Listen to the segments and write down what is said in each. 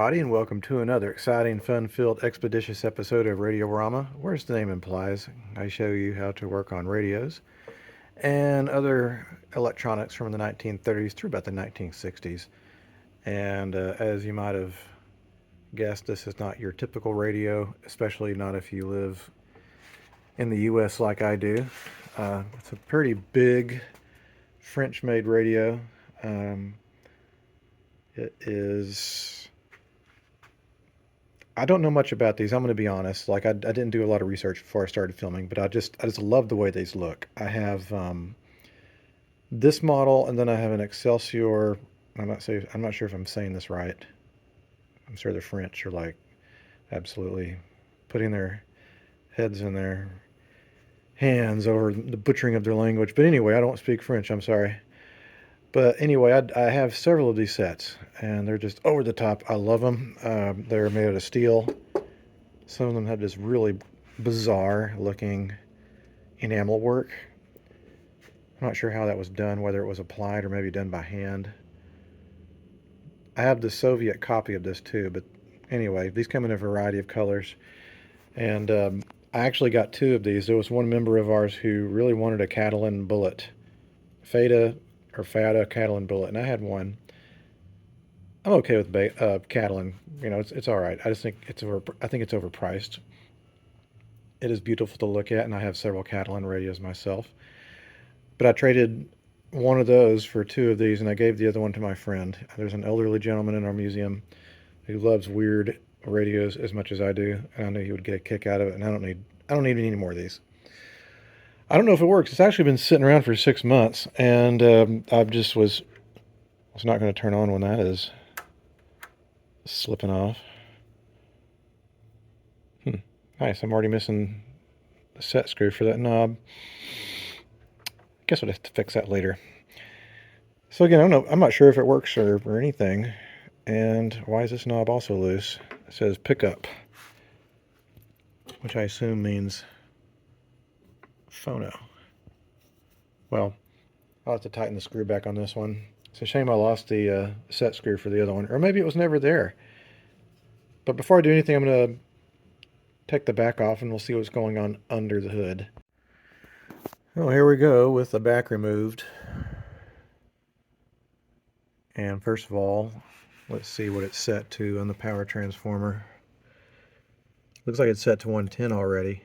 everybody, and welcome to another exciting, fun-filled, expeditious episode of Radiorama, where, as the name implies, I show you how to work on radios and other electronics from the 1930s through about the 1960s. And as you might have guessed, this is not your typical radio, especially not if you live in the U.S. like I do. It's a pretty big French-made radio. It is. I don't know much about these. I'm going to be honest. Like I didn't do a lot of research before I started filming, but I just love the way these look. I have this model, and then I have an Excelsior. I'm not sure if I'm saying this right. I'm sure the French are like absolutely putting their heads in their hands over the butchering of their language. But anyway, I don't speak French. I'm sorry. But anyway, I have several of these sets, and they're just over the top. I love them. They're made out of steel. Some of them have this really bizarre looking enamel work. I'm not sure how that was done, whether it was applied or maybe done by hand. I have the Soviet copy of this too, but anyway, these come in a variety of colors. And I actually got two of these. There was one member of ours who really wanted a Catalan bullet. Fada Catalan bullet, and I had one. I'm okay with Catalan. You know, it's all right. I just think I think it's overpriced. It is beautiful to look at, and I have several Catalan radios myself. But I traded one of those for two of these, and I gave the other one to my friend. There's an elderly gentleman in our museum who loves weird radios as much as I do, and I knew he would get a kick out of it. And I don't need any more of these. I don't know if it works. It's actually been sitting around for 6 months, and I just was not going to turn on when that is slipping off. Nice. I'm already missing the set screw for that knob. Guess I'll have to fix that later. So again, I don't know. I'm not sure if it works or anything. And why is this knob also loose? It says pickup, which I assume means phono. Well, I'll have to tighten the screw back on this one. It's a shame I lost the set screw for the other one. Or maybe it was never there. But before I do anything, I'm going to take the back off and we'll see what's going on under the hood. Well, here we go with the back removed. And first of all, let's see what it's set to on the power transformer. Looks like it's set to 110 already.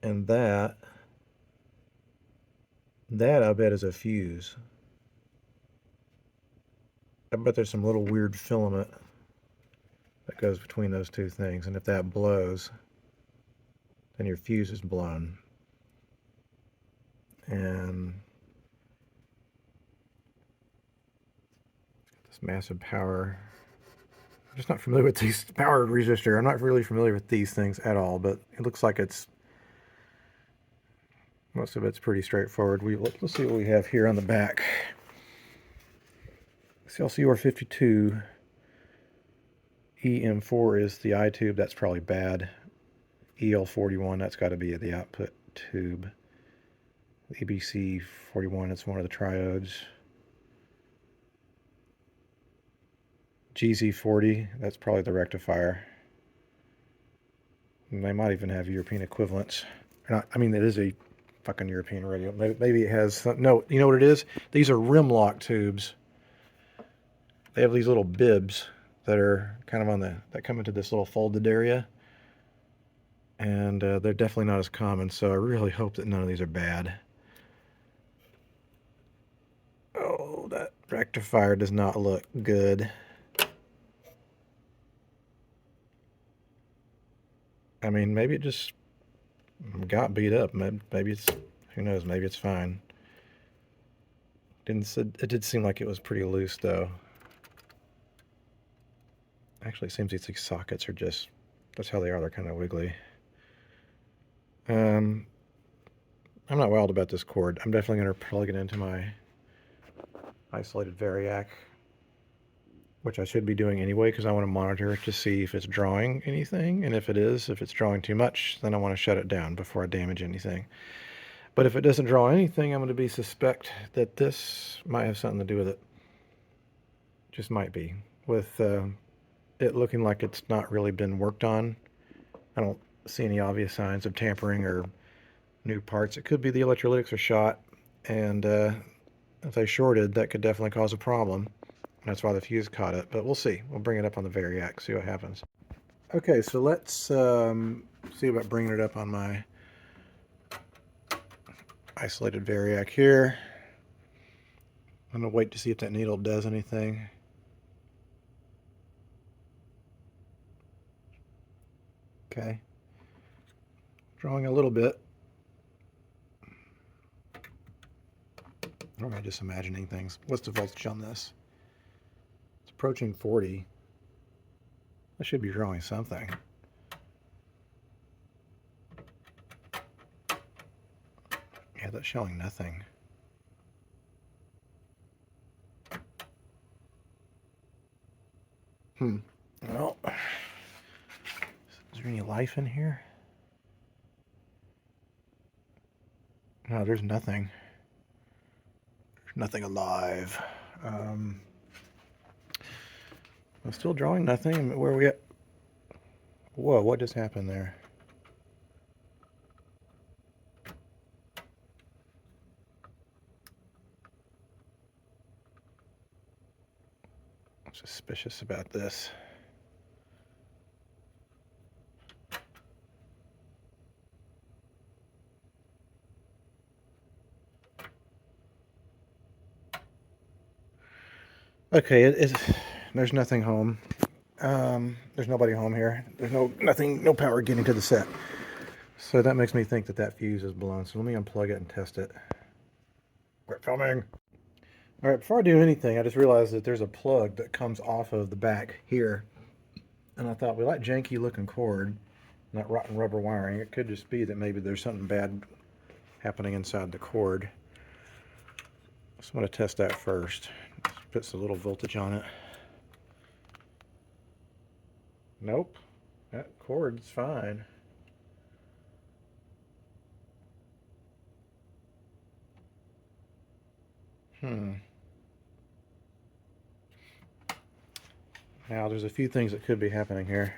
And that I bet is a fuse. I bet there's some little weird filament that goes between those two things, and if that blows, then your fuse is blown. And this massive power. I'm just not familiar with these power resistor. I'm not really familiar with these things at all, but it looks like most of it's pretty straightforward. Let's see what we have here on the back. Excelsior 52 EM4 is the eye tube. That's probably bad. EL41, that's got to be the output tube. EBC 41, it's one of the triodes. GZ40, that's probably the rectifier. And they might even have European equivalents. I mean, it is a fucking European radio. Maybe it has... No, you know what it is? These are rim lock tubes. They have these little bibs that are kind of that come into this little folded area. And they're definitely not as common, so I really hope that none of these are bad. Oh, that rectifier does not look good. I mean, maybe it just got beat up. Maybe it's, who knows, maybe it's fine. It did seem like it was pretty loose, though. Actually, it seems these sockets are just, that's how they are. They're kind of wiggly. I'm not wild about this cord. I'm definitely going to plug it into my isolated variac, which I should be doing anyway because I want to monitor it to see if it's drawing anything. And if it's drawing too much, then I want to shut it down before I damage anything. But if it doesn't draw anything, I'm going to suspect that this might have something to do with it. Just might be. with it looking like it's not really been worked on. I don't see any obvious signs of tampering or new parts. It could be the electrolytics are shot, and if they shorted, that could definitely cause a problem. That's why the fuse caught it, but we'll see. We'll bring it up on the Variac, see what happens. Okay, so let's see about bringing it up on my isolated Variac here. I'm going to wait to see if that needle does anything. Okay. Drawing a little bit. Or am I just imagining things? What's the voltage on this? It's approaching 40. I should be drawing something. Yeah, that's showing nothing. Well, is there any life in here? No, there's nothing. There's nothing alive. I'm still drawing nothing. Where are we at? Whoa, what just happened there? I'm suspicious about this. Okay, there's nothing home. There's nobody home here. There's no power getting to the set. So that makes me think that that fuse is blown. So let me unplug it and test it. Quit filming. All right, before I do anything, I just realized that there's a plug that comes off of the back here. And I thought, well, that janky looking cord, that rotten rubber wiring, it could just be that maybe there's something bad happening inside the cord. So I'm going to test that first. Put some little voltage on it. Nope, that cord's fine. Now there's a few things that could be happening here.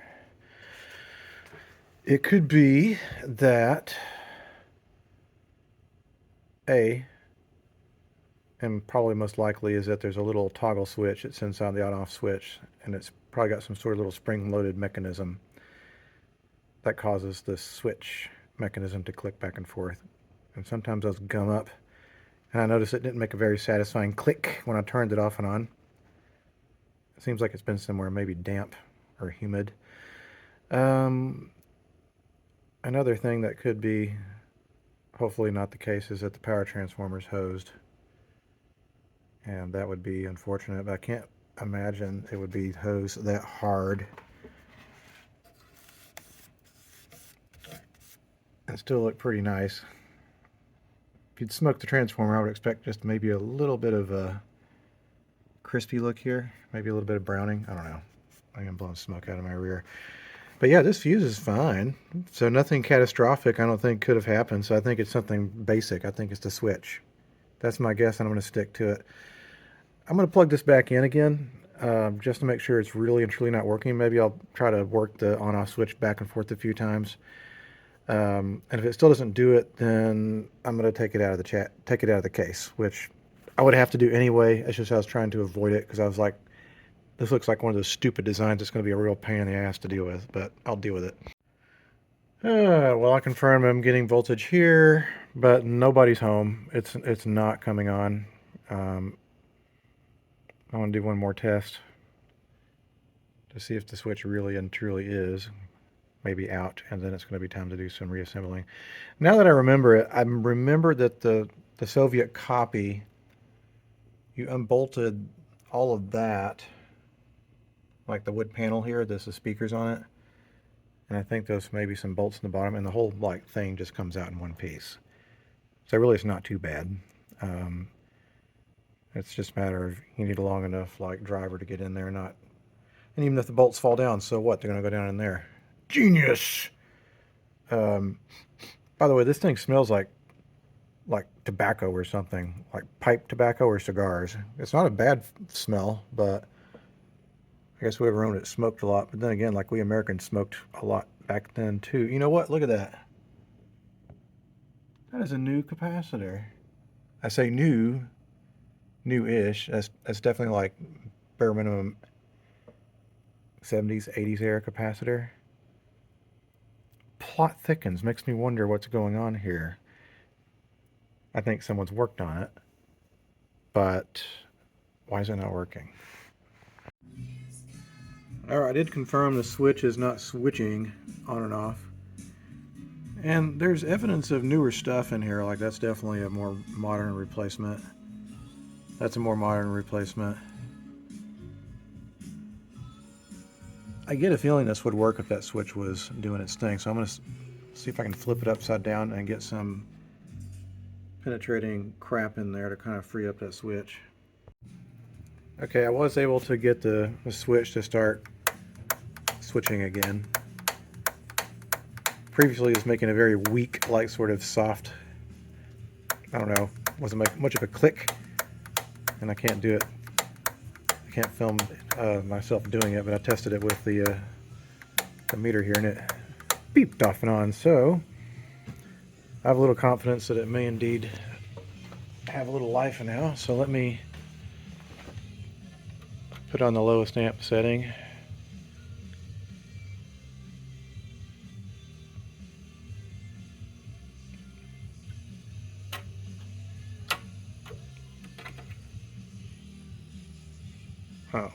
It could be that and probably most likely is that there's a little toggle switch that sends on the on-off switch, and it's probably got some sort of little spring-loaded mechanism that causes the switch mechanism to click back and forth. And sometimes those gum up, and I noticed it didn't make a very satisfying click when I turned it off and on. It seems like it's been somewhere maybe damp or humid. Another thing that could be, hopefully not the case, is that the power transformer is hosed. And that would be unfortunate, but I can't imagine it would be hosed that hard. It still look pretty nice. If you'd smoke the transformer, I would expect just maybe a little bit of a crispy look here. Maybe a little bit of browning. I don't know. I'm blowing smoke out of my rear. But yeah, this fuse is fine. So nothing catastrophic I don't think could have happened. So I think it's something basic. I think it's the switch. That's my guess, and I'm going to stick to it. I'm going to plug this back in again, just to make sure it's really and truly not working. Maybe I'll try to work the on-off switch back and forth a few times. And if it still doesn't do it, then I'm going to take it out of the case, which I would have to do anyway. It's just I was trying to avoid it because I was like, this looks like one of those stupid designs that's going to be a real pain in the ass to deal with, but I'll deal with it. Well, I confirm I'm getting voltage here, but nobody's home. It's not coming on. I want to do one more test to see if the switch really and truly is maybe out, and then it's going to be time to do some reassembling. Now that I remember it, I remember that the Soviet copy, you unbolted all of that, like the wood panel here, there's the speakers on it, and I think there's maybe some bolts in the bottom, and the whole like thing just comes out in one piece. So really it's not too bad. It's just a matter of you need a long enough like driver to get in there, not. And even if the bolts fall down, so what? They're going to go down in there. Genius! By the way, this thing smells like tobacco or something, like pipe tobacco or cigars. It's not a bad smell, but I guess whoever owned it smoked a lot, but then again, like we Americans smoked a lot back then too. You know what? Look at that. That is a new capacitor. I say new, new-ish. That's definitely like bare minimum 70s, 80s era capacitor. Plot thickens. Makes me wonder what's going on here. I think someone's worked on it, but why is it not working? Alright, I did confirm the switch is not switching on and off. And there's evidence of newer stuff in here, like that's definitely a more modern replacement. That's a more modern replacement. I get a feeling this would work if that switch was doing its thing, so I'm going to see if I can flip it upside down and get some penetrating crap in there to kind of free up that switch. Okay, I was able to get the switch to start switching again. Previously it was making a very weak, like sort of soft, I don't know, wasn't much of a click, and I can't do it. I can't film myself doing it, but I tested it with the meter here and it beeped off and on, so I have a little confidence that it may indeed have a little life now. So let me put on the lowest amp setting.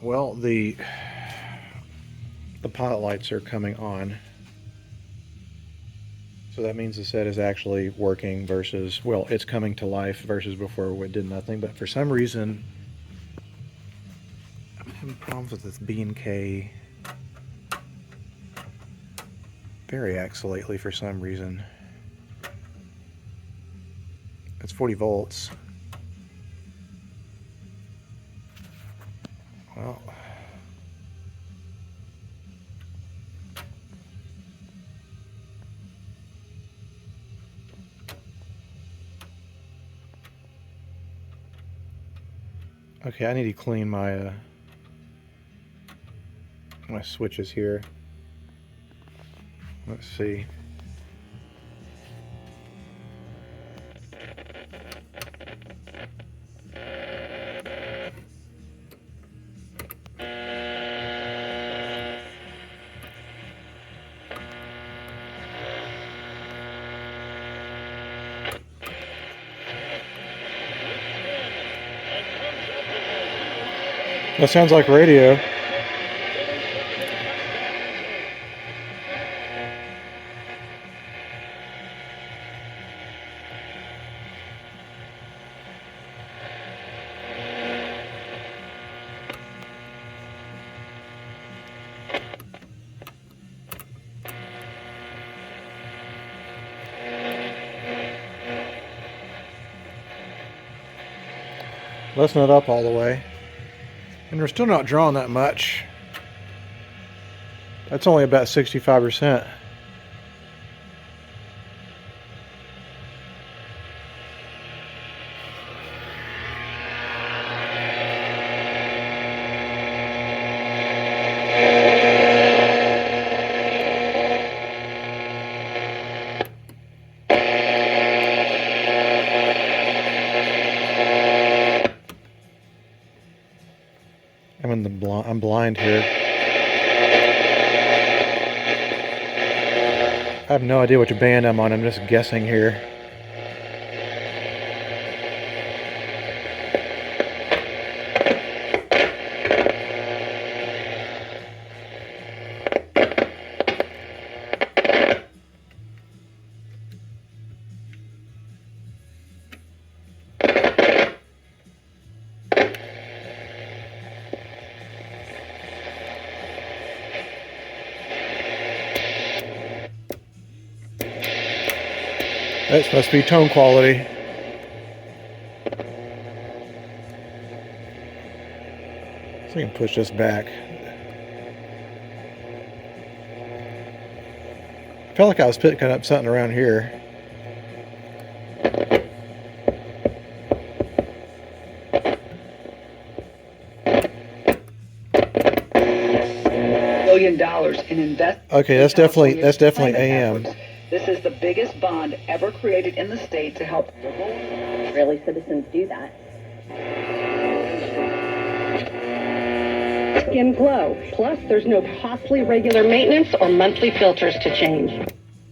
Well, the pilot lights are coming on, so that means the set is actually working versus, well, it's coming to life versus before it did nothing. But for some reason, I'm having problems with this B&K variacs lately for some reason. It's 40 volts. Well, okay, I need to clean my my switches here. Let's see. That sounds like radio. Listen it up all the way. And we're still not drawing that much. That's only about 65%. I'm blind here. I have no idea which band I'm on. I'm just guessing here. That must be tone quality. So we can push this back. I felt like I was picking up something around here. in investment. Okay, that's definitely AM. This is the biggest bond ever created in the state to help really citizens do that. Skin glow. Plus, there's no costly regular maintenance or monthly filters to change.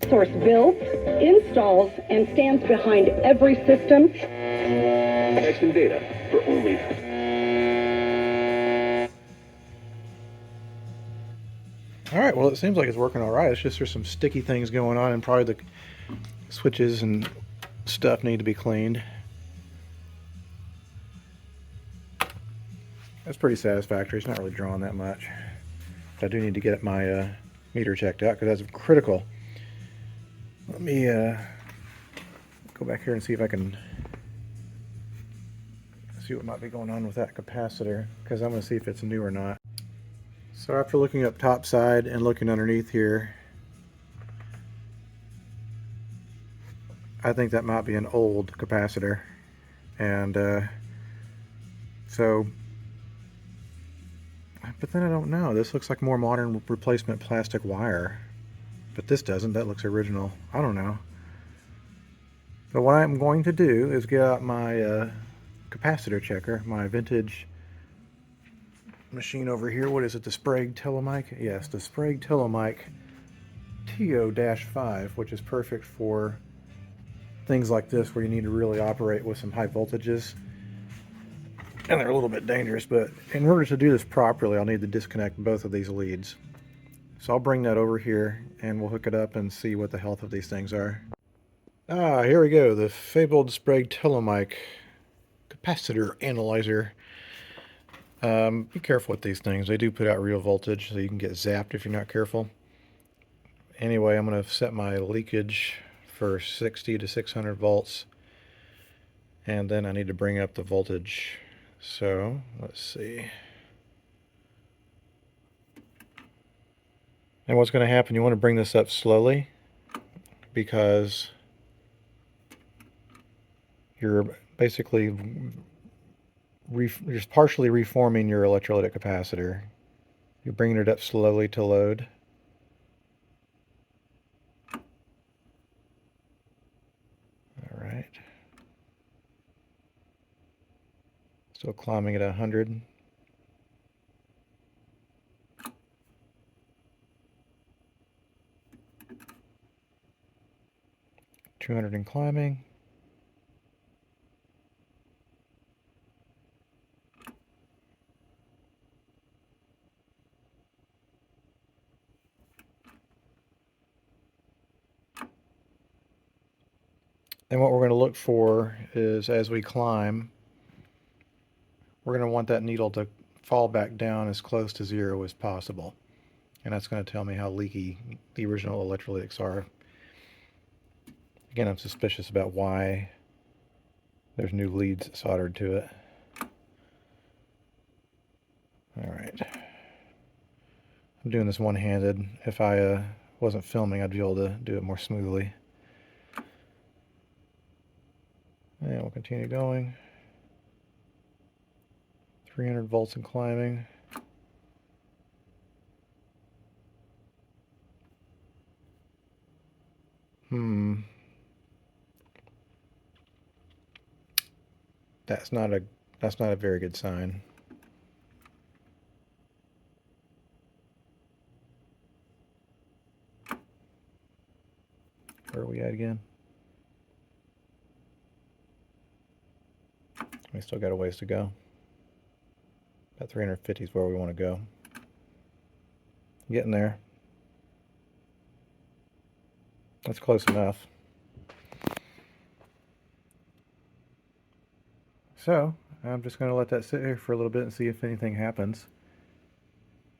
Source builds, installs, and stands behind every system. Text and data for only. All right, well, it seems like it's working all right. It's just there's some sticky things going on, and probably the switches and stuff need to be cleaned. That's pretty satisfactory. It's not really drawing that much. But I do need to get my meter checked out because that's critical. Let me go back here and see if I can see what might be going on with that capacitor, because I'm going to see if it's new or not. So after looking up top side and looking underneath here, I think that might be an old capacitor, and but then I don't know. This looks like more modern replacement plastic wire, but this doesn't. That looks original. I don't know. But what I'm going to do is get out my capacitor checker, my vintage machine over here. What is it? The Sprague Telemic? Yes, the Sprague Telemic TO-5, which is perfect for things like this where you need to really operate with some high voltages. And they're a little bit dangerous, but in order to do this properly, I'll need to disconnect both of these leads. So I'll bring that over here and we'll hook it up and see what the health of these things are. Ah, here we go, the fabled Sprague Telemic capacitor analyzer. Be careful with these things. They do put out real voltage, so you can get zapped if you're not careful. Anyway, I'm going to set my leakage for 60 to 600 volts, and then I need to bring up the voltage. So let's see. And what's going to happen, you want to bring this up slowly, because you're basically just partially reforming your electrolytic capacitor. You're bringing it up slowly to load. All right. Still climbing at 100. $200 and climbing. And what we're going to look for is, as we climb, we're going to want that needle to fall back down as close to zero as possible. And that's going to tell me how leaky the original electrolytics are. Again, I'm suspicious about why there's new leads soldered to it. All right. I'm doing this one-handed. If I wasn't filming, I'd be able to do it more smoothly. And we'll continue going. 300 volts and climbing. That's not a very good sign. Where are we at again? We still got a ways to go. About 350 is where we want to go. Getting there. That's close enough. So I'm just going to let that sit here for a little bit and see if anything happens.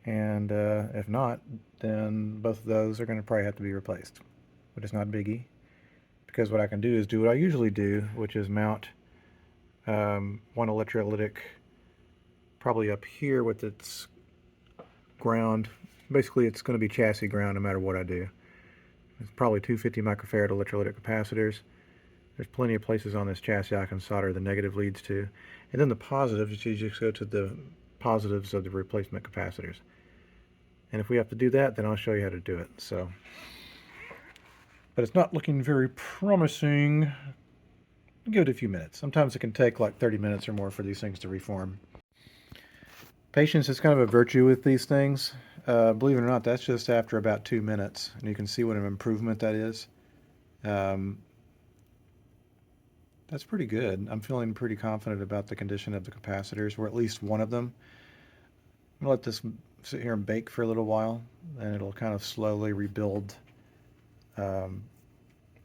And if not, then both of those are going to probably have to be replaced. But it's not a biggie, because what I can do is do what I usually do, which is mount one electrolytic probably up here with its ground. Basically, it's going to be chassis ground no matter what I do. It's probably 250 microfarad electrolytic capacitors. There's plenty of places on this chassis I can solder the negative leads to. And then the positives, you just go to the positives of the replacement capacitors. And if we have to do that, then I'll show you how to do it. So, but it's not looking very promising. I'll give it a few minutes. Sometimes it can take like 30 minutes or more for these things to reform. Patience is kind of a virtue with these things. Believe it or not, that's just after about 2 minutes, and you can see what an improvement that is. Um, that's pretty good. I'm feeling pretty confident about the condition of the capacitors, or at least one of them. I'm gonna let this sit here and bake for a little while, and it'll kind of slowly rebuild um,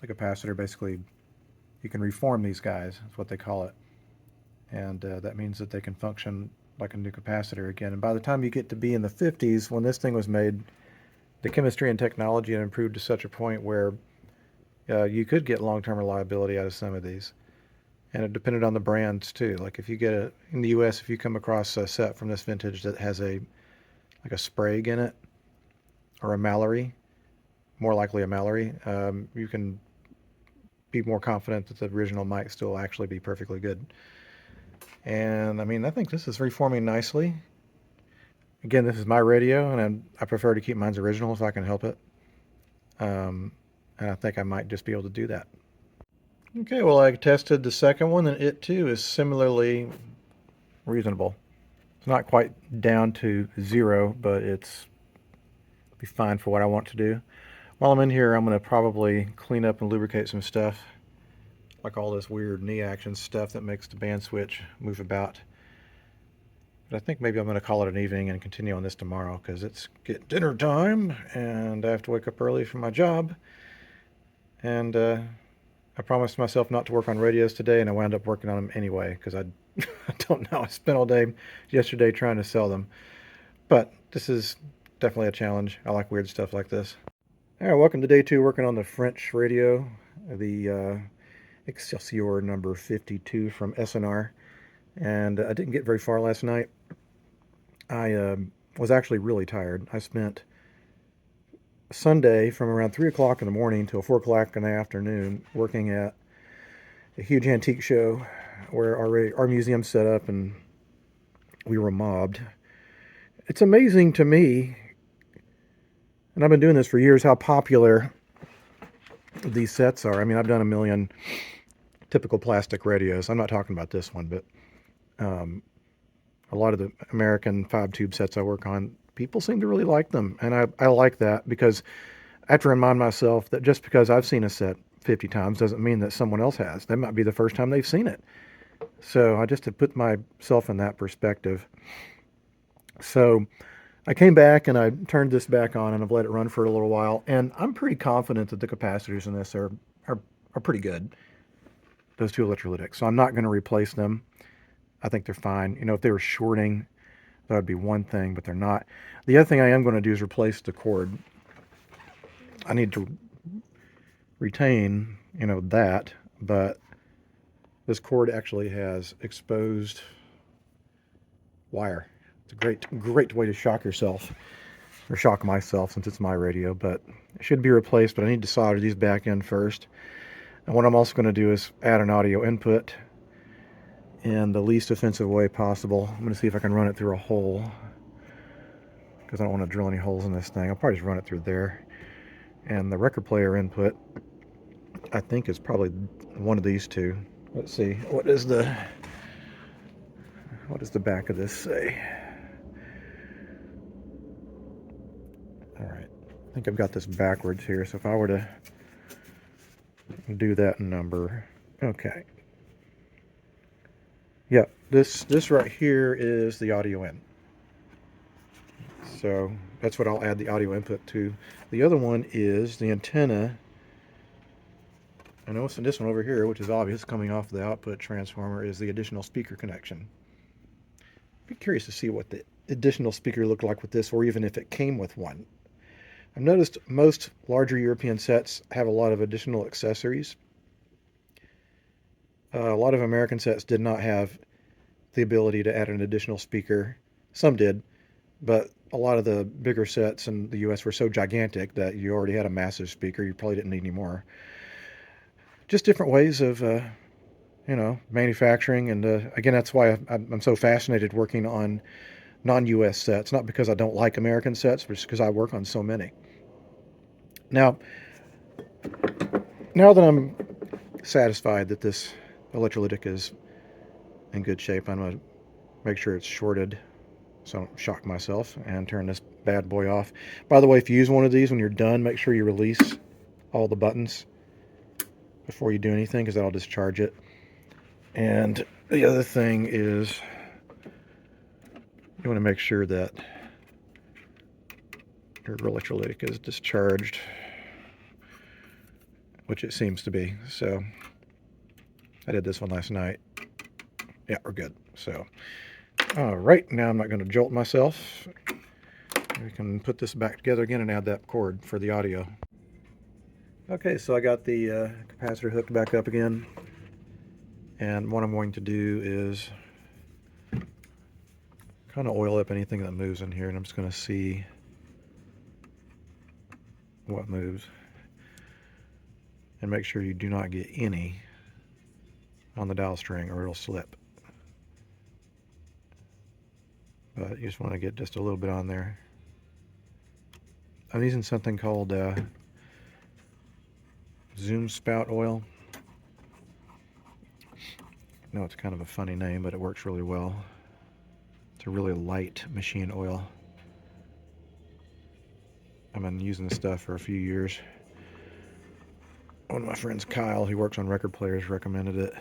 the capacitor. Basically, you can reform these guys, that's what they call it. And that means that they can function like a new capacitor again. And by the time you get to be in the 50s, when this thing was made, the chemistry and technology had improved to such a point where you could get long-term reliability out of some of these. And it depended on the brands too. Like if you get in the US, if you come across a set from this vintage that has like a Sprague in it, or a Mallory, more likely a Mallory, you can be more confident that the original might still actually be perfectly good. And I mean, I think this is reforming nicely. Again, this is my radio, and I prefer to keep mine's original if I can help it. And I think I might just be able to do that. Okay, well, I tested the second one, and it too is similarly reasonable. It's not quite down to 0, but it's be fine for what I want to do. While I'm in here, I'm going to probably clean up and lubricate some stuff, like all this weird knee action stuff that makes the band switch move about. But I think maybe I'm going to call it an evening and continue on this tomorrow, because it's get dinner time and I have to wake up early for my job. And I promised myself not to work on radios today, and I wound up working on them anyway, because I don't know. I spent all day yesterday trying to sell them. But this is definitely a challenge. I like weird stuff like this. All right, welcome to day 2 working on the French radio, the Excelsior number 52 from SNR. And I didn't get very far last night. I was actually really tired. I spent Sunday from around 3 o'clock in the morning till 4 o'clock in the afternoon working at a huge antique show where our museum's set up, and we were mobbed. It's amazing to me, and I've been doing this for years, how popular these sets are. I mean, I've done a million typical plastic radios. I'm not talking about this one, but a lot of the American 5-tube sets I work on, people seem to really like them. And I like that, because I have to remind myself that just because I've seen a set 50 times doesn't mean that someone else has. That might be the first time they've seen it. So I just to put myself in that perspective. So I came back and I turned this back on, and I've let it run for a little while. And I'm pretty confident that the capacitors in this are pretty good, those two electrolytics. So I'm not going to replace them. I think they're fine. You know, if they were shorting, that would be one thing, but they're not. The other thing I am going to do is replace the cord. I need to retain, that, but this cord actually has exposed wire. It's a great way to shock yourself, or shock myself, since it's my radio, but it should be replaced. But I need to solder these back in first. And what I'm also going to do is add an audio input in the least offensive way possible. I'm going to see if I can run it through a hole, because I don't want to drill any holes in this thing. I'll probably just run it through there. And the record player input, I think, is probably one of these two. Let's see, what does the back of this say? All right, I think I've got this backwards here, so if I were to do that number, okay. Yeah, this right here is the audio in. So that's what I'll add the audio input to. The other one is the antenna. I notice in this one over here, which is obvious coming off the output transformer, is the additional speaker connection. I'd be curious to see what the additional speaker looked like with this, or even if it came with one. I've noticed most larger European sets have a lot of additional accessories. A lot of American sets did not have the ability to add an additional speaker. Some did, but a lot of the bigger sets in the US were so gigantic that you already had a massive speaker. You probably didn't need any more. Just different ways of, manufacturing. And again, that's why I'm so fascinated working on non-US sets, not because I don't like American sets, but just because I work on so many. Now that I'm satisfied that this electrolytic is in good shape, I'm going to make sure it's shorted so I don't shock myself, and turn this bad boy off. By the way, if you use one of these, when you're done, make sure you release all the buttons before you do anything, because that'll discharge it. And the other thing is, you want to make sure that your electrolytic is discharged, which it seems to be. So I did this one last night. Yeah, we're good. So, all right, now I'm not going to jolt myself. We can put this back together again and add that cord for the audio. Okay, so I got the capacitor hooked back up again. And what I'm going to do is kind of oil up anything that moves in here, and I'm just going to see what moves. And make sure you do not get any on the dowel string or it'll slip. But you just want to get just a little bit on there. I'm using something called Zoom spout oil. I know it's kind of a funny name, but it works really well. It's a really light machine oil. I've been using this stuff for a few years. One of my friends, Kyle, who works on record players, recommended it.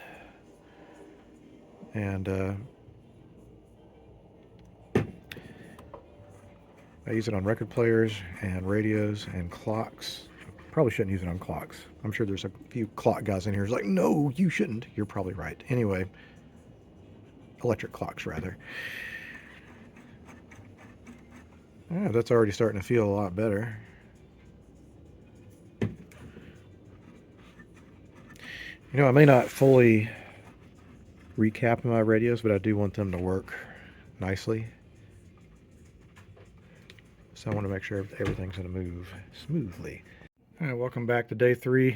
And I use it on record players and radios and clocks. Probably shouldn't use it on clocks. I'm sure there's a few clock guys in here who's like, no, you shouldn't. You're probably right. Anyway, electric clocks, rather. Yeah, that's already starting to feel a lot better. You know, I may not fully recap my radios, but I do want them to work nicely. So I want to make sure everything's going to move smoothly. All right, welcome back to day 3. I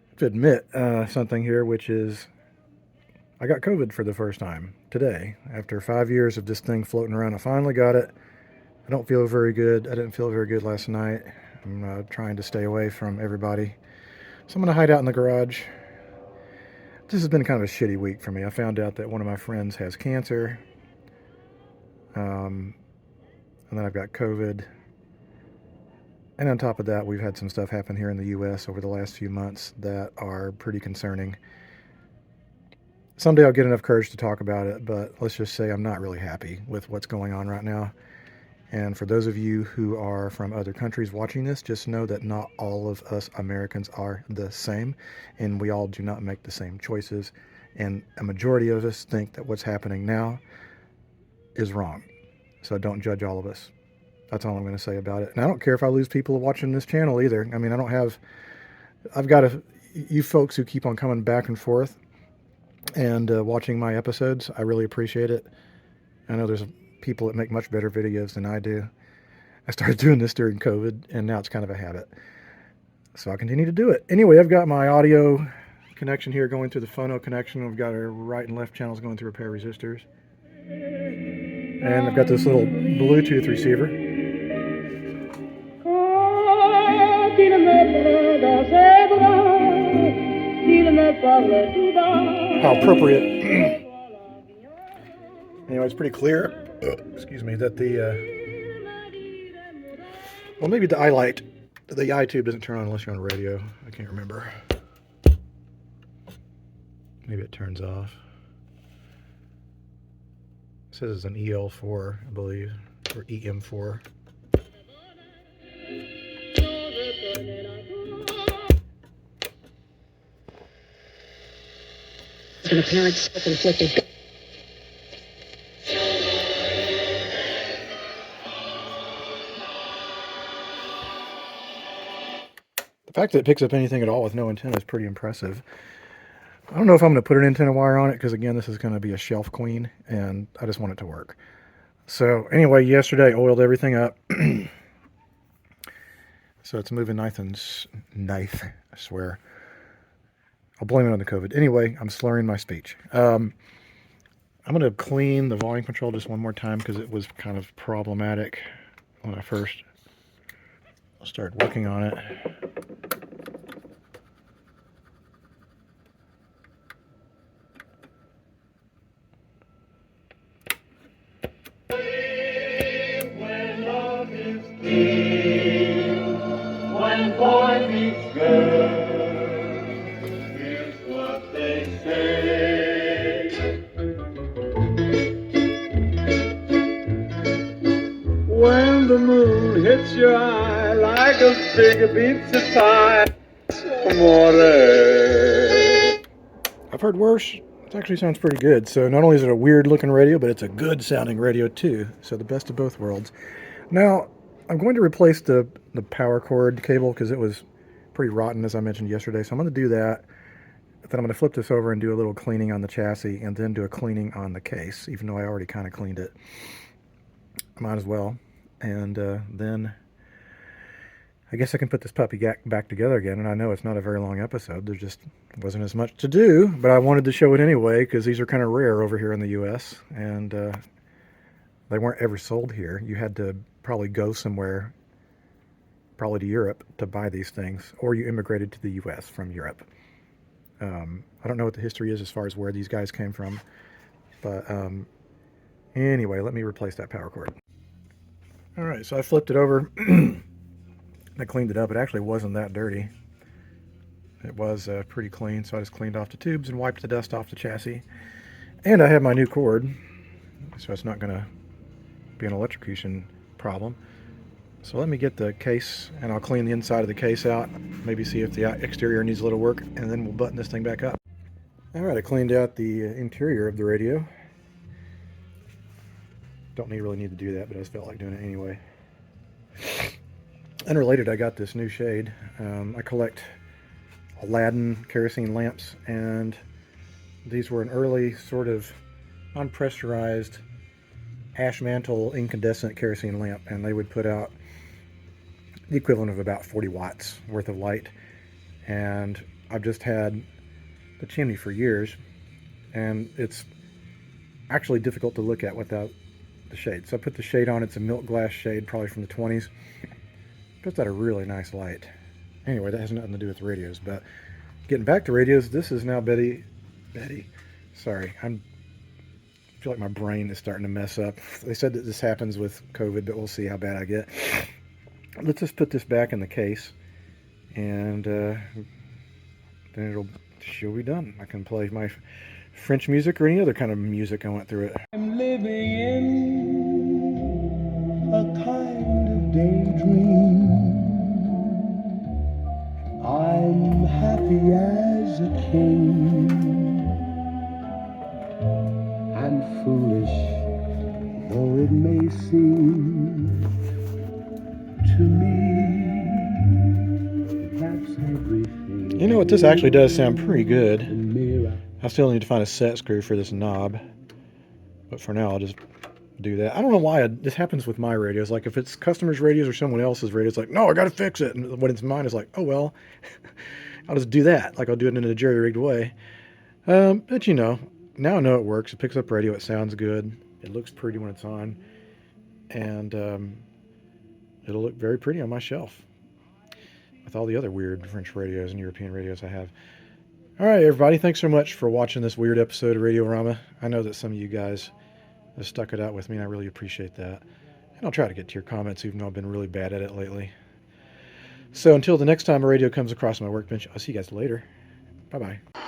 have to admit something here, which is I got COVID for the first time today. After 5 years of this thing floating around, I finally got it. I don't feel very good. I didn't feel very good last night. I'm trying to stay away from everybody. So I'm going to hide out in the garage. This has been kind of a shitty week for me. I found out that one of my friends has cancer. And then I've got COVID. And on top of that, we've had some stuff happen here in the U.S. over the last few months that are pretty concerning. Someday I'll get enough courage to talk about it, but let's just say I'm not really happy with what's going on right now. And for those of you who are from other countries watching this, just know that not all of us Americans are the same, and we all do not make the same choices. And a majority of us think that what's happening now is wrong. So don't judge all of us. That's all I'm going to say about it. And I don't care if I lose people watching this channel either. I mean, I've got you folks who keep on coming back and forth and watching my episodes. I really appreciate it. I know there's people that make much better videos than I do. I started doing this during COVID, and now it's kind of a habit. So I'll continue to do it. Anyway, I've got my audio connection here going through the phono connection. We've got our right and left channels going through repair resistors. And I've got this little Bluetooth receiver. How appropriate. Anyway, it's pretty clear, excuse me, that well, maybe the eye tube doesn't turn on unless you're on radio. I can't remember. Maybe it turns off. It says it's an EL4, I believe, or EM4. An apparent self-inflicted. The fact that it picks up anything at all with no antenna is pretty impressive. I don't know if I'm going to put an antenna wire on it because, again, this is going to be a shelf queen, and I just want it to work. So, anyway, yesterday I oiled everything up. So it's moving nice, I swear. I'll blame it on the COVID. Anyway, I'm slurring my speech. I'm going to clean the volume control just one more time because it was kind of problematic when I first started working on it. When boy meets girl, here's what they say. When the moon hits your eye like a big pizza pie, amore. I've heard worse. It actually sounds pretty good. So not only is it a weird looking radio, but it's a good sounding radio too. So the best of both worlds. Now, I'm going to replace the power cord cable because it was pretty rotten, as I mentioned yesterday. So I'm going to do that. Then I'm going to flip this over and do a little cleaning on the chassis and then do a cleaning on the case, even though I already kind of cleaned it. Might as well. And then I guess I can put this puppy back together again. And I know it's not a very long episode. There just wasn't as much to do, but I wanted to show it anyway because these are kind of rare over here in the U.S. And they weren't ever sold here. You had to probably go somewhere, probably to Europe, to buy these things, or you immigrated to the U.S. from Europe. I don't know what the history is as far as where these guys came from, but anyway, let me replace that power cord. All right, so I flipped it over. I cleaned it up. It actually wasn't that dirty. It was pretty clean, so I just cleaned off the tubes and wiped the dust off the chassis. And I have my new cord, so it's not going to be an electrocution problem. So let me get the case, and I'll clean the inside of the case out, maybe see if the exterior needs a little work, and then we'll button this thing back up. All right, I cleaned out the interior of the radio. Don't really need to do that, but I just felt like doing it anyway. Unrelated, I got this new shade. I collect Aladdin kerosene lamps, and these were an early sort of unpressurized ash mantle incandescent kerosene lamp, and they would put out the equivalent of about 40 watts worth of light. And I've just had the chimney for years, and it's actually difficult to look at without the shade. So I put the shade on. It's a milk glass shade, probably from the 20s. Puts out a really nice light. Anyway, that has nothing to do with radios, but getting back to radios, this is now Betty. Sorry, I feel like my brain is starting to mess up. They said that this happens with COVID, but we'll see how bad I get. Let's just put this back in the case, and then she'll be done. I can play my French music or any other kind of music I went through it. I'm living in a kind of daydream. I'm happy as a king, and foolish though it may seem to me, that's everything. You know what? This actually does sound pretty good. I still need to find a set screw for this knob, but for now I'll just do that. I don't know why this happens with my radios. Like if it's customers' radios or someone else's radio, it's like, no, I got to fix it. And when it's mine, it's like, oh well, I'll just do that. Like I'll do it in a jerry-rigged way. But you know, now I know it works. It picks up radio. It sounds good. It looks pretty when it's on, and it'll look very pretty on my shelf with all the other weird French radios and European radios I have. All right, everybody, thanks so much for watching this weird episode of Radiorama. I know that some of you guys have stuck it out with me, and I really appreciate that. And I'll try to get to your comments, even though I've been really bad at it lately. So until the next time a radio comes across my workbench, I'll see you guys later. Bye-bye.